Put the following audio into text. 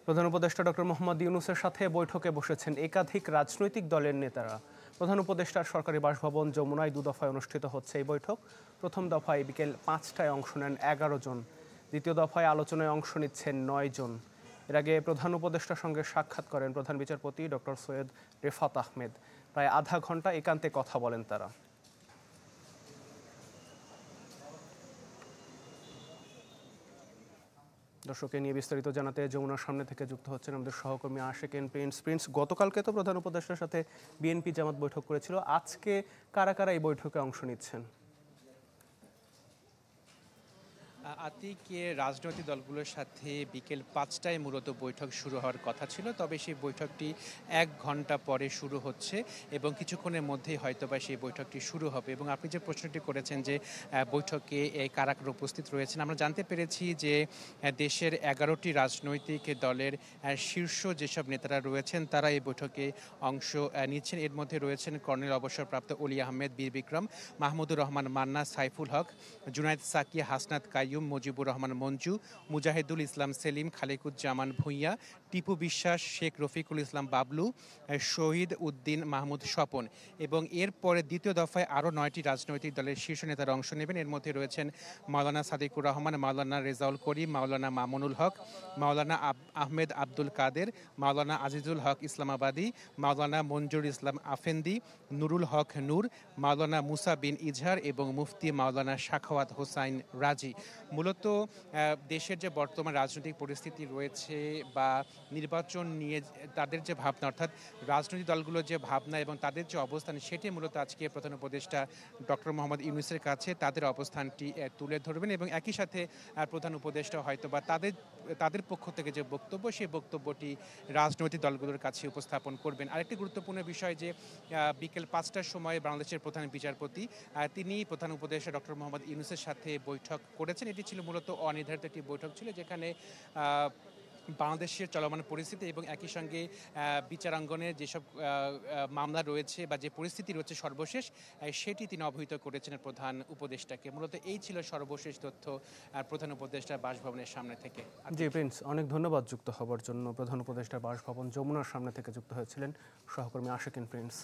প্রধান উপদেষ্টা ডক্টর মোহাম্মদ ইউনূসের সাথে বৈঠকে বসেছেন একাধিক রাজনৈতিক দলের নেতারা। প্রধান উপদেষ্টার সরকারি বাসভবন যমুনায় 2 দফায় অনুষ্ঠিত হচ্ছে এই বৈঠক। প্রথম দফায় বিকেল 5টায় অংশ নেন 11 জন, দ্বিতীয় দফায় আলোচনায় অংশ নিচ্ছেন 9 জন। এর আগে প্রধান উপদেষ্টার সঙ্গে সাক্ষাৎ করেন প্রধান বিচারপতি ডক্টর সৈয়দ রেফাত আহমেদ। প্রায় আধা ঘন্টা একান্তে কথা বলেন তারা। দর্শককে নিয়ে বিস্তারিত জানাতে যমুনার সামনে থেকে যুক্ত হচ্ছেন আমাদের সহকর্মী আশিক এন প্রিন্স। গতকালকে তো প্রধান উপদেষ্টার সাথে বিএনপি জামাত বৈঠক করেছিল, আজকে কারা কারা এই বৈঠকে অংশ নিচ্ছেন? আতিকে রাজনৈতিক দলগুলোর সাথে বিকেল 5টায় মূলত বৈঠক শুরু হওয়ার কথা ছিল, তবে সেই বৈঠকটি 1 ঘন্টা পরে শুরু হচ্ছে এবং কিছুক্ষণের মধ্যেই হয়তোবা সেই বৈঠকটি শুরু হবে। এবং আপনি যে প্রশ্নটি করেছেন যে বৈঠকে কারা কারা উপস্থিত রয়েছেন, আমরা জানতে পেরেছি যে দেশের 11টি রাজনৈতিক দলের শীর্ষ যেসব নেতারা রয়েছেন তারা এই বৈঠকে অংশ নিচ্ছেন। এর মধ্যে রয়েছেন কর্নেল অবসরপ্রাপ্ত অলি আহমেদ বীর বিক্রম, মাহমুদুর রহমান মান্না, সাইফুল হক, জুনায়েদ সাকি, হাসনাত কাইয়ুম, মুজিবুর রহমান মঞ্জু, মুজাহিদুল ইসলাম সেলিম, খালেকুজ্জামান ভূঁইয়া, টিপু বিশ্বাস, শেখ রফিকুল ইসলাম বাবলু, শহীদ উদ্দিন মাহমুদ স্বপন। এবং এরপরে দ্বিতীয় দফায় আরও 9টি রাজনৈতিক দলের শীর্ষ নেতারা অংশ নেবেন। এর মধ্যে রয়েছেন মাওলানা সাদিকুর রহমান, মাওলানা রেজাউল করিম, মাওলানা মামুনুল হক, মাওলানা আহমেদ আব্দুল কাদের, মাওলানা আজিজুল হক ইসলামাবাদী, মাওলানা মঞ্জুর ইসলাম আফেন্দি, নুরুল হক নূর, মাওলানা মুসা বিন ইজহার এবং মুফতি মাওলানা শাখাওয়াত হোসাইন রাজি। মূলত দেশের যে বর্তমান রাজনৈতিক পরিস্থিতি রয়েছে বা নির্বাচন নিয়ে তাদের যে ভাবনা, অর্থাৎ রাজনৈতিক দলগুলোর যে ভাবনা এবং তাদের যে অবস্থান, সেটি মূলত আজকে প্রধান উপদেষ্টা ডক্টর মোহাম্মদ ইউনূসের কাছে তাদের অবস্থানটি তুলে ধরবেন এবং একই সাথে প্রধান উপদেষ্টা হয়তো বা তাদের পক্ষ থেকে যে বক্তব্য, সেই বক্তব্যটি রাজনৈতিক দলগুলোর কাছে উপস্থাপন করবেন। আরেকটি গুরুত্বপূর্ণ বিষয় যে বিকেল 5টার সময় বাংলাদেশের প্রধান বিচারপতি তিনি প্রধান উপদেষ্টা ডক্টর মোহাম্মদ ইউনূসের সাথে বৈঠক করেছেন। এটি ছিল মূলত অনির্ধারিত একটি বৈঠক ছিল, যেখানে বাংলাদেশের চলমান পরিস্থিতি এবং একই সঙ্গে বিচারাঙ্গনে যেসব মামলা রয়েছে বা যে পরিস্থিতি রয়েছে সর্বশেষ, সেটি তিনি অবহিত করেছেন প্রধান উপদেষ্টাকে। মূলত এই ছিল সর্বশেষ তথ্য প্রধান উপদেষ্টার বাসভবনের সামনে থেকে। জি প্রিন্স, অনেক ধন্যবাদ যুক্ত হবার জন্য। প্রধান উপদেষ্টার বাসভবন যমুনার সামনে থেকে যুক্ত হয়েছিলেন সহকর্মী আশিক এন প্রিন্স।